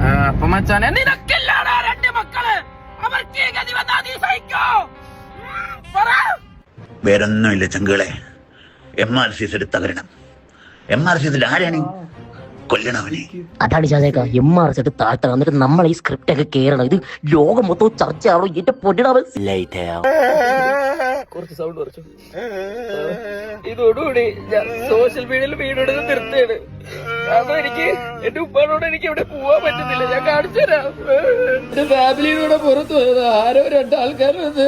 അപ്പൊ മച്ചാനെ നിനക്കില്ലാടാ രണ്ട് മക്കള്, അവർക്ക് ഗതി വന്നാ നീ സഹിക്കോ? വേറൊന്നുമില്ല ചങ്കുകളെ, MRC തകരണം. MRC ആരാണ് കൊല്ലണവനെ? അതാണ് ചാചേക്ക MRC താഴ്ത്തണം. എന്നിട്ട് നമ്മൾ ഈ സ്ക്രിപ്റ്റ് ഒക്കെ കേറണം. ഇത് ലോകം മൊത്തം ചർച്ചയാണോ? എന്റെ പൊടിടാവ്. കുറച്ച് സൗണ്ട് കുറച്ചു. ഇതോടുകൂടി ഞാൻ സോഷ്യൽ മീഡിയയിൽ വീഡിയോ നിർത്തുകയാണ്. കാരണം എനിക്ക് എന്റെ ഉപ്പാനോട് എനിക്ക് ഇവിടെ പോവാൻ പറ്റുന്നില്ല. ഞാൻ കാണിച്ചു തരാം. എന്റെ ഫാമിലിയുടെ പുറത്ത് പോയത് ആരോ രണ്ടാൾക്കാരത്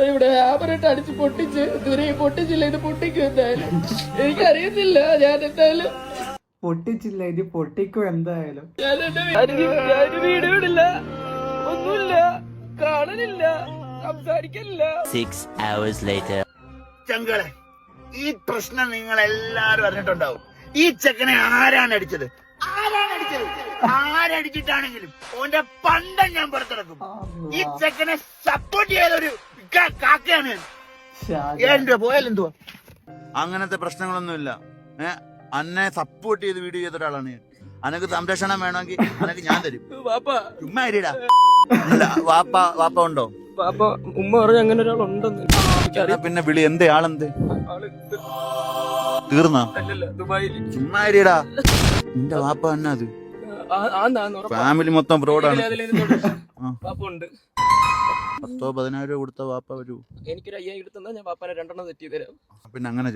ഇവിടെ ഹാമറിട്ട് അടിച്ച് പൊട്ടിച്ച് ദൂരെ പൊട്ടിച്ചില്ല. ഇത് പൊട്ടിക്കും എന്തായാലും. എനിക്കറിയത്തില്ല. ഞാൻ എന്തായാലും പൊട്ടിച്ചില്ല, ഇത് പൊട്ടിക്കും എന്തായാലും. ഞാൻ വീഡിയോ ഇടില്ല, ഒന്നുമില്ല, കാണലില്ല, സംസാരിക്കില്ല. 6 hours later. ചങ്കുകളെ, ഈ പ്രശ്നം നിങ്ങൾ എല്ലാരും അറിഞ്ഞിട്ടുണ്ടാവും. ഈ ചെക്കനെ ആരാണ് അടിച്ചത്? ആരടിച്ചിട്ടാണെങ്കിലും ഓന്റെ പണ്ടം ഞാൻ പുറത്തിറക്കും. ഈ ചെക്കനെ സപ്പോർട്ട് ചെയ്തൊരു കാക്കയാണ്. പോയാലെന്തുവാ? അങ്ങനത്തെ പ്രശ്നങ്ങളൊന്നുമില്ല. അന്നെ സപ്പോർട്ട് ചെയ്ത് വീഡിയോ ചെയ്ത ഒരാളാണ് ഞാൻ. അനക്ക് സംരക്ഷണം വേണമെങ്കിൽ അനക്ക് ഞാൻ തരും. ചുമ്മാ ഇരിടാ. വാപ്പ ഉണ്ടോ? ഉമ്മ പറഞ്ഞു അങ്ങനെ ഒരാളുണ്ടെന്ന്. പിന്നെ വിളി എന്തേ? ആളെന്ത് തീർന്നാ? ചുമ്മാ ഇരിടാ. നിന്റെ വാപ്പ തന്നെ അത് ഫാമിലി മൊത്തം ഫ്രോഡാണ്. 10-15 രൂപ കൊടുത്ത വാപ്പ വരൂ. എനിക്കൊരു 5000 എടുത്താ ഞാൻ വാപ്പാനെ 2 തെറ്റി തരാം. പിന്നെ അങ്ങനെ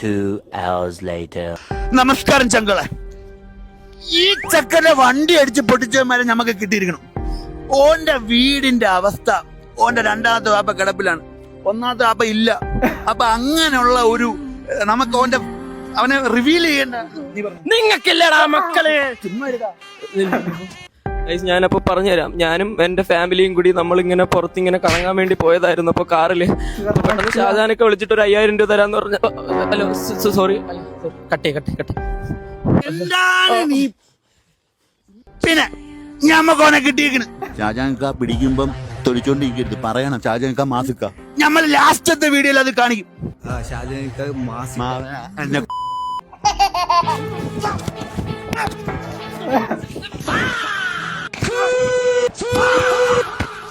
2 hours later. നമസ്കാരം ചങ്കളെ. ഈ ചക്കനെ വണ്ടി അടിച്ച് പൊട്ടിച്ചവന്മാരെ നമുക്ക് കിട്ടിയിരിക്കണം. ഓന്റെ വീടിന്റെ അവസ്ഥ, ഓന്റെ രണ്ടാമത്തെ വാപ്പ കിടപ്പിലാണ്, ഒന്നാമത്തെ വാപ്പ ഇല്ല. അപ്പൊ അങ്ങനെയുള്ള ഒരു നമുക്ക് അവനെ റിവീൽ ചെയ്യേണ്ട. നിങ്ങൾക്കില്ലടാ മക്കളെ. ഞാനപ്പോ പറഞ്ഞുതരാം. ഞാനും എന്റെ ഫാമിലിയും കൂടി നമ്മളിങ്ങനെ പുറത്തിങ്ങനെ കറങ്ങാൻ വേണ്ടി പോയതായിരുന്നു. അപ്പൊ കാറില് പെട്ടെന്ന് ഷാജാനൊക്കെ വിളിച്ചിട്ട് ഒരു 5000 രൂപ തരാന്ന് പറഞ്ഞ. ഹലോ സോറി, കട്ടേ. പിന്നെ ഞമ്മക്ക് ഓനെ കിട്ടിയിരിക്കണ്. ഷാജാൻക പിടിക്കുമ്പം തൊലിച്ചോണ്ടിരിക്കരുത്, പറയണം ഷാജാൻക മാസിക്ക. നമ്മൾ ലാസ്റ്റത്തെ വീഡിയോയിൽ അത് കാണിക്കും. ഷാജാൻക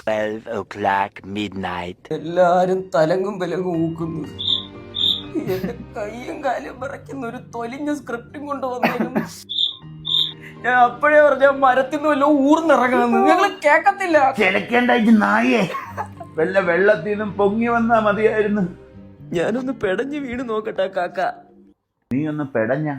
12 o'clock midnight. എല്ലാരും തലങ്ങും വിലങ്ങും ഊക്കുന്നു. എന്റെ കയ്യും കാലും വിറയ്ക്കുന്ന ഒരു തൊലിഞ്ഞ സ്ക്രിപ്റ്റും കൊണ്ടുവന്നേക്കും. ഞാൻ അപ്പോഴേ പറഞ്ഞ മരത്തിൽ നിന്ന് വല്ല ഊർന്നിറങ്ങാന്ന്. ഞങ്ങള് കേക്കത്തില്ല. ചിലക്കേണ്ടായിട്ട് നായേ, വല്ല വെള്ളത്തിൽ നിന്നും പൊങ്ങി വന്നാ മതിയായിരുന്നു. ഞാനൊന്ന് പെടഞ്ഞ് വീണ് നോക്കട്ടെ കാക്ക. നീ ഒന്ന് പെടഞ്ഞ.